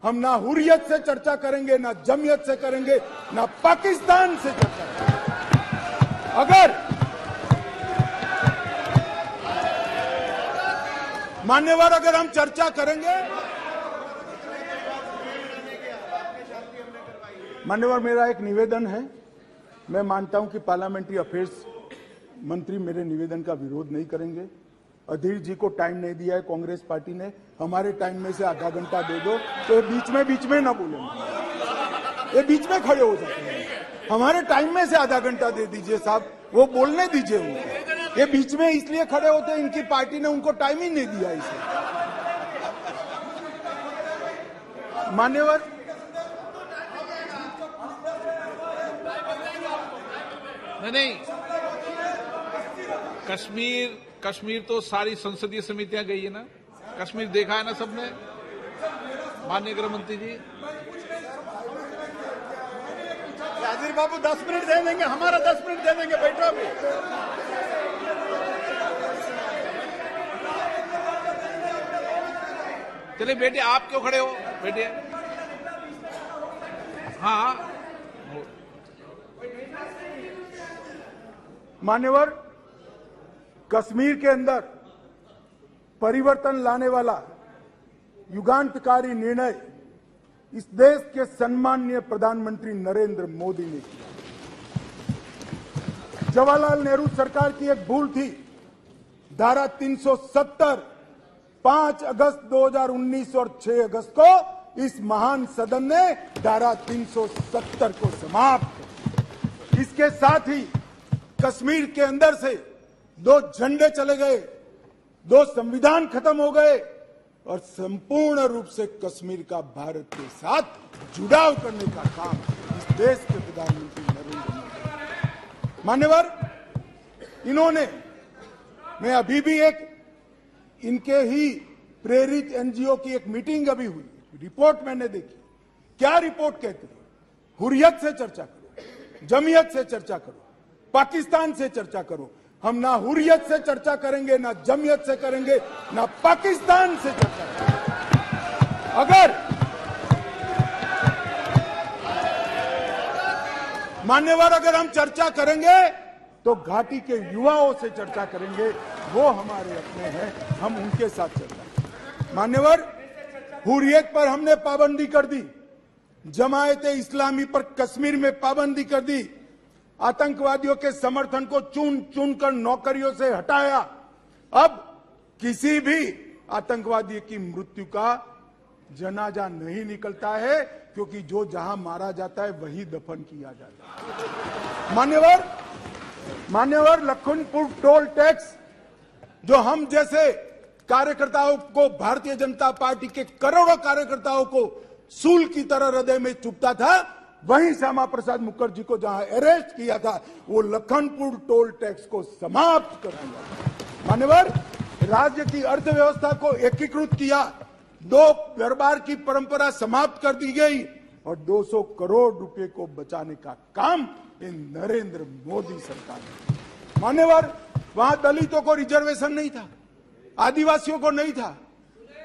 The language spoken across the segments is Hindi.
हम ना हुर्रियत से चर्चा करेंगे, ना जमयत से करेंगे, ना पाकिस्तान से चर्चा करेंगे। अगर मान्यवर अगर हम चर्चा करेंगे, मान्यवर मेरा एक निवेदन है। मैं मानता हूं कि पार्लियामेंट्री अफेयर्स मंत्री मेरे निवेदन का विरोध नहीं करेंगे। अधीर जी को टाइम नहीं दिया है कांग्रेस पार्टी ने, हमारे टाइम में से आधा घंटा दे दो तो ये बीच में ना बोलेंगे, ये बीच में खड़े हो जाते हैं। हमारे टाइम में से आधा घंटा दे दीजिए साहब, वो बोलने दीजिए उनको। ये बीच में इसलिए खड़े होते हैं, इनकी पार्टी ने उनको टाइम ही नहीं दिया इसे। मान्यवर नहीं, कश्मीर तो सारी संसदीय समितियां गई है ना, कश्मीर देखा है ना सबने, माननीय गृह मंत्री जी। राजीव बाबू 10 मिनट दे देंगे, हमारा 10 मिनट दे देंगे, बैठो अभी। चलिए बेटे, आप क्यों खड़े हो, बेटे। हाँ मान्यवर, कश्मीर के अंदर परिवर्तन लाने वाला युगांतकारी निर्णय इस देश के सम्माननीय प्रधानमंत्री नरेंद्र मोदी ने किया। जवाहरलाल नेहरू सरकार की एक भूल थी। धारा 370 5 अगस्त 2019 और 6 अगस्त को इस महान सदन ने धारा 370 को समाप्त किया। इसके साथ ही कश्मीर के अंदर से 2 झंडे चले गए, 2 संविधान खत्म हो गए और संपूर्ण रूप से कश्मीर का भारत के साथ जुड़ाव करने का काम इस देश के प्रधानमंत्री नरेंद्र मोदी। मान्यवर, इन्होंने, मैं अभी भी एक इनके ही प्रेरित एनजीओ की एक मीटिंग अभी हुई, रिपोर्ट मैंने देखी। क्या रिपोर्ट कहती है? हुर्रियत से चर्चा करो, जमयत से चर्चा करो, पाकिस्तान से चर्चा करो। हम ना हुर्रियत से चर्चा करेंगे, ना जमयत से करेंगे, ना पाकिस्तान से चर्चा करेंगे। अगर मान्यवर अगर हम चर्चा करेंगे तो घाटी के युवाओं से चर्चा करेंगे, वो हमारे अपने हैं, हम उनके साथ चर्चा करेंगे। मान्यवर, हुर्रियत पर हमने पाबंदी कर दी, जमायते इस्लामी पर कश्मीर में पाबंदी कर दी, आतंकवादियों के समर्थन को चुन चुन कर नौकरियों से हटाया। अब किसी भी आतंकवादी की मृत्यु का जनाजा नहीं निकलता है, क्योंकि जो जहां मारा जाता है वही दफन किया जाता है। मान्यवर, लखनपुर टोल टैक्स जो हम जैसे कार्यकर्ताओं को, भारतीय जनता पार्टी के करोड़ों कार्यकर्ताओं को सूल की तरह हृदय में चुभता था, वहीं श्यामा प्रसाद मुखर्जी को जहां अरेस्ट किया था, वो लखनपुर टोल टैक्स को समाप्त कर दिया। मान्यवर, राज्य की अर्थव्यवस्था को एकीकृत किया, 2 दरबार की परंपरा समाप्त कर दी गई और 200 करोड़ रुपए को बचाने का काम इन नरेंद्र मोदी सरकार ने। मान्यवर, वहां दलितों को रिजर्वेशन नहीं था, आदिवासियों को नहीं था,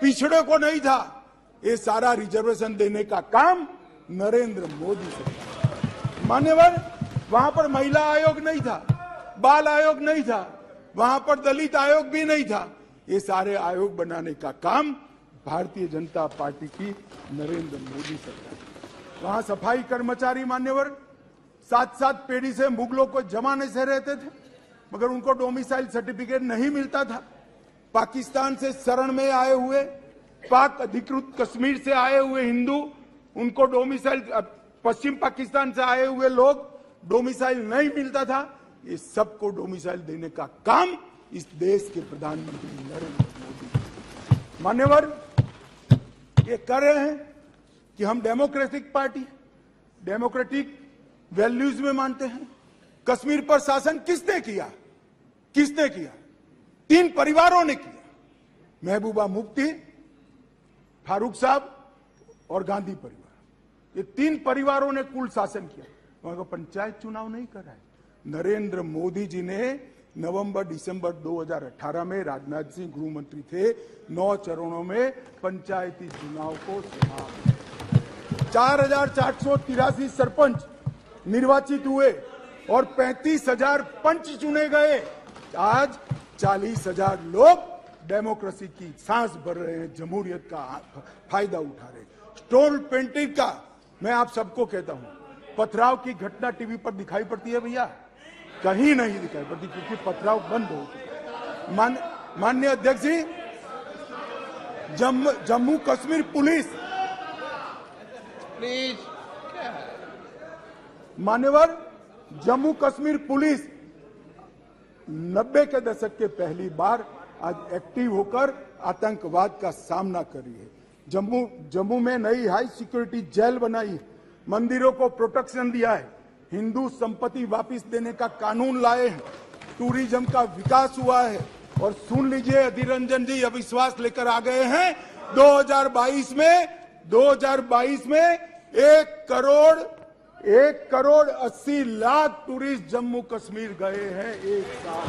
पिछड़े को नहीं था, ये सारा रिजर्वेशन देने का काम नरेंद्र मोदी सरकार। मान्यवर, वहां पर महिला आयोग नहीं था, बाल आयोग नहीं था, वहां पर दलित आयोग भी नहीं था। ये सारे आयोग बनाने का काम भारतीय जनता पार्टी की नरेंद्र मोदी सरकार। वहां सफाई कर्मचारी मान्यवर 7-7 पीढ़ी से मुगलों को जमाने से रहते थे, मगर उनको डोमिसाइल सर्टिफिकेट नहीं मिलता था। पाकिस्तान से शरण में आए हुए, पाक अधिकृत कश्मीर से आए हुए हिंदू, उनको डोमिसाइल, पश्चिम पाकिस्तान से आए हुए लोग डोमिसाइल नहीं मिलता था। ये सबको डोमिसाइल देने का काम इस देश के प्रधानमंत्री नरेंद्र मोदी। मान्यवर, ये कर रहे हैं कि हम डेमोक्रेटिक पार्टी, डेमोक्रेटिक वैल्यूज में मानते हैं। कश्मीर पर शासन किसने किया? 3 परिवारों ने किया, महबूबा मुफ्ती, फारूक साहब और गांधी परिवार। ये 3 परिवारों ने कुल शासन किया। वहां का पंचायत चुनाव नहीं करा है। नरेंद्र मोदी जी ने नवंबर-दिसंबर 2018 में, राजनाथ सिंह गृह मंत्री थे, 9 चरणों में पंचायती चुनाव को समाप्त 4,483 सरपंच निर्वाचित हुए और 35,000 पंच चुने गए। आज 40,000 लोग डेमोक्रेसी की सांस भर रहे हैं, जमहूरियत का फायदा उठा रहे हैं। स्टोन पेंटिंग का मैं आप सबको कहता हूं, पथराव की घटना टीवी पर दिखाई पड़ती है भैया? कहीं नहीं दिखाई पड़ती, क्योंकि पथराव बंद हो चुका। माननीय अध्यक्ष जी, जम्मू कश्मीर पुलिस, प्लीज, मान्यवर, जम्मू कश्मीर पुलिस 90 के दशक के पहली बार आज एक्टिव होकर आतंकवाद का सामना कर रही है। जम्मू में नई हाई सिक्योरिटी जेल बनाई है, मंदिरों को प्रोटेक्शन दिया है, हिंदू संपत्ति वापस देने का कानून लाए हैं, टूरिज्म का विकास हुआ है। और सुन लीजिए, अधीर रंजन जी अविश्वास लेकर आ गए हैं। 2022 में 1,80,00,000 टूरिस्ट जम्मू कश्मीर गए हैं एक साल।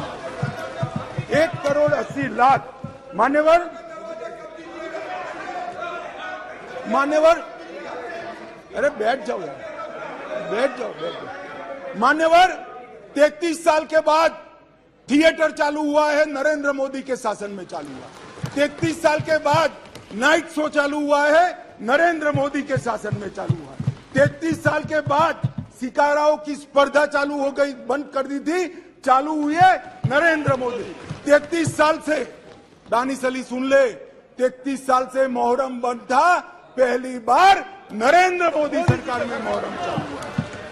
1,80,00,000। मान्यवर, अरे बैठ जाओ यार, बैठ जाओ। मान्यवर, 33 साल के बाद थिएटर चालू हुआ है, नरेंद्र मोदी के शासन में चालू हुआ। 33 साल के बाद नाइट शो चालू हुआ है, नरेंद्र मोदी के शासन में चालू हुआ। 33 साल के बाद शिकाराओं की स्पर्धा चालू हो गई, बंद कर दी थी, चालू हुई है नरेंद्र मोदी। 33 साल से, दानिश अली सुन ले, 33 साल से मोहर्रम बंद था, पहली बार नरेंद्र मोदी सरकार में मोहर्रम चालू हुआ।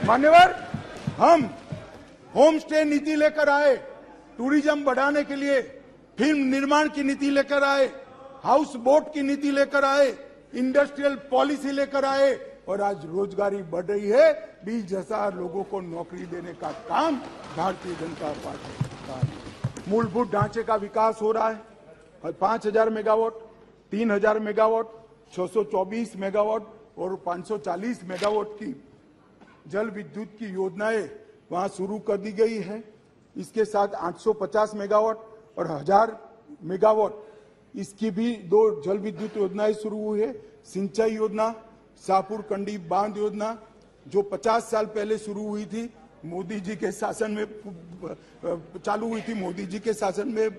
मान्यवर, हम होम स्टे नीति लेकर आए, टूरिज्म बढ़ाने के लिए फिल्म निर्माण की नीति लेकर आए, हाउस बोट की नीति लेकर आए, इंडस्ट्रियल पॉलिसी लेकर आए, और आज रोजगारी बढ़ रही है। 20,000 लोगों को नौकरी देने का काम भारतीय जनता पार्टी का। मूलभूत ढांचे का विकास हो रहा है, 5,000 मेगावाट, 3,000 मेगावाट, 624 मेगावाट और 540 मेगावाट की जल विद्युत की योजनाएं वहां शुरू कर दी गई है। इसके साथ 850 मेगावाट और 1000 मेगावाट इसकी भी 2 जल विद्युत योजनाएं शुरू हुई है। सिंचाई योजना, शाहपुर कंडी बांध योजना, जो 50 साल पहले शुरू हुई थी, मोदी जी के शासन में चालू हुई थी, मोदी जी के शासन में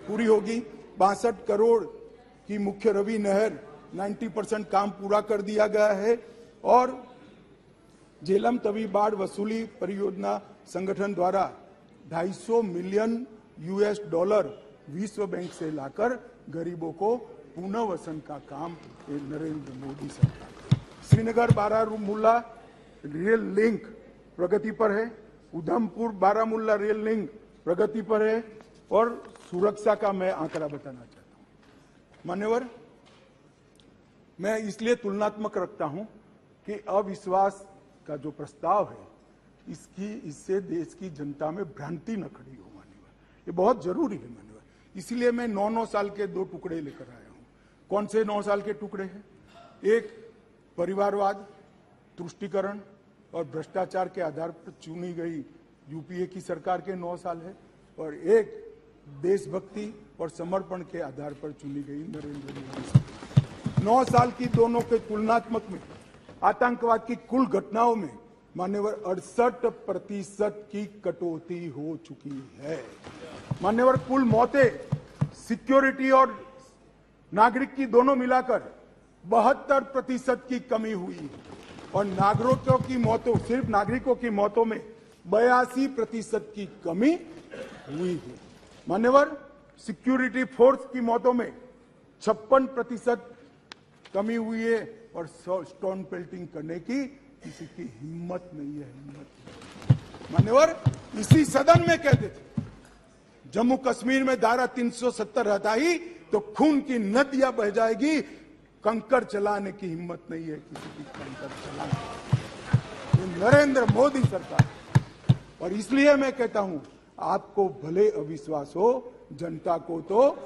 पूरी होगी। 62 करोड़ की मुख्य रवि नहर 90% काम पूरा कर दिया गया है। और झेलम तवी बाढ़ वसूली परियोजना संगठन द्वारा 250 मिलियन $US विश्व बैंक से लाकर गरीबों को पुनर्वसन का काम नरेंद्र मोदी सरकार। श्रीनगर बारामूला रेल लिंक प्रगति पर है, उधमपुर बारामूला रेल लिंक प्रगति पर है। और सुरक्षा का मैं आंकड़ा बताना चाहता हूं। मान्यवर, मैं इसलिए तुलनात्मक रखता हूं कि अविश्वास का जो प्रस्ताव है, इससे देश की जनता में भ्रांति न खड़ी हो। मान्यवर, ये बहुत जरूरी है। मान्यवर, इसलिए मैं 9 साल के 2 टुकड़े लेकर आया हूं। कौन से 9 साल के टुकड़े हैं? एक परिवारवाद, तुष्टीकरण और भ्रष्टाचार के आधार पर चुनी गई यूपीए की सरकार के 9 साल है, और एक देशभक्ति और समर्पण के आधार पर चुनी गई नरेंद्र मोदी सरकार। 9 साल की दोनों के तुलनात्मक में आतंकवाद की कुल घटनाओं में मान्यवर 68% की कटौती हो चुकी है। मान्यवर, कुल मौतें सिक्योरिटी और नागरिक की दोनों मिलाकर 72% की कमी हुई है, और नागरिकों की मौतों, सिर्फ नागरिकों की मौतों में 82% की कमी हुई है। मान्यवर, सिक्योरिटी फोर्स की मौतों में 56% कमी हुई है, और स्टोन पेल्टिंग करने की किसी की हिम्मत नहीं है। मान्यवर, इसी सदन में कहते थे जम्मू कश्मीर में धारा 370 हटाई तो खून की नदियां बह जाएगी, कंकड़ चलाने की हिम्मत नहीं है किसी की कंकड़ चलाने। ये नरेंद्र मोदी सरकार, और इसलिए मैं कहता हूं, आपको भले अविश्वास हो, जनता को तो